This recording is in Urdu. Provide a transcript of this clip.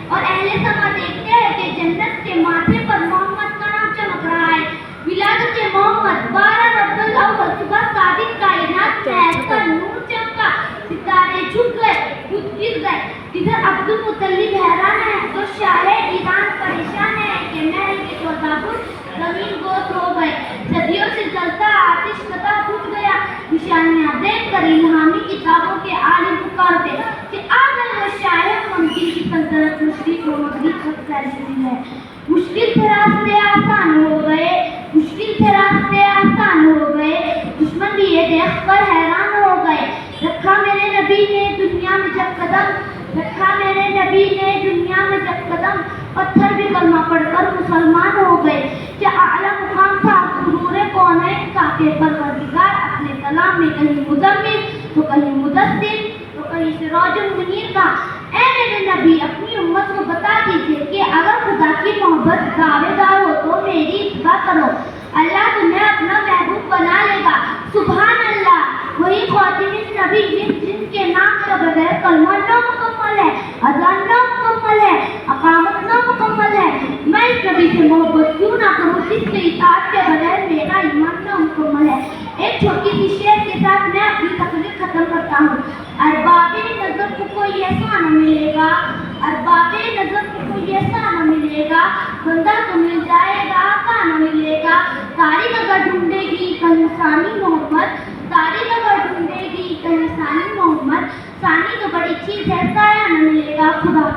اور اہل سما دیکھتے ہیں کہ جنت کے ماتھے پر محمد کا نام چمک رہا ہے. ولادت محمد 12 ربیع الاول صبح صادق کائنات میں کا نور چمکا, ستارے جھک گئے, خود گر گئے. ادھر عبد المطلب حیران ہے تو شاہ ایران پریشان ہے کہ محل کے تدابر زمین گود ہو گئے. صدیوں سے جلتا آتش قطع ٹوٹ گیا. نشانیاں دیکھ کر الہامی کتابوں کے عالم پکارتے کہ آ گئے وہ شاہ ممکن کی سلطنت مشرق و مغرب تک پھیلی ہوئی ہے. مشکل تھے راستے آسان ہو گئے, مشکل تھے راستے آسان ہو گئے. دشمن بھی یہ دیکھ کر حیران ہو گئے. رکھا میرے نبی نے دنیا میں جب قدم, رکھا میرے نبی نے دنیا میں جب قدم, پتھر بھی کلمہ پڑھ کر مسلمان ہو گئے. کیا اعلیٰ مقام تھا غرور کونین کا کہ پروردگار اپنے کلام میں کہیں مزمل تو کہیں مدثر تو کہیں سراج منیر کا. اے میرے نبی اپنی امت کو بتا دیجئے کہ اگر خدا کی محبت دعوے دار ہو تو میری اتباع کرو, اللہ تمہیں اپنا محبوب بنا لے گا. سبحان اللہ, وہی خاتم النبی جن کے نام کے بغیر کلمہ نہ مکمل ہے, اذان نہ مکمل ہے, اقامت نہ مکمل ہے. میں اس نبی سے محبت کیوں نہ کروں جس کے اطاعت کے بغیر میرا ایمان نہ مکمل ہے. ایک چھوٹی سی شعر کے ساتھ میں اپنی تقریر ختم کرتا ہوں. ارباب نظر کو کوئی ایسا نہ ملے گا, ارباب نظر کو کوئی ایسا نہ ملے گا, بندہ تو مل جائے گا آقا نہ ملے گا. تاریخ اگر ڈھونڈے گی کہیں ثانی محمد, تاریخ اگر ڈھونڈے گی کہیں ثانی محمد, ثانی تو بڑی چیز ہے سایہ نہ ملے گا. خدا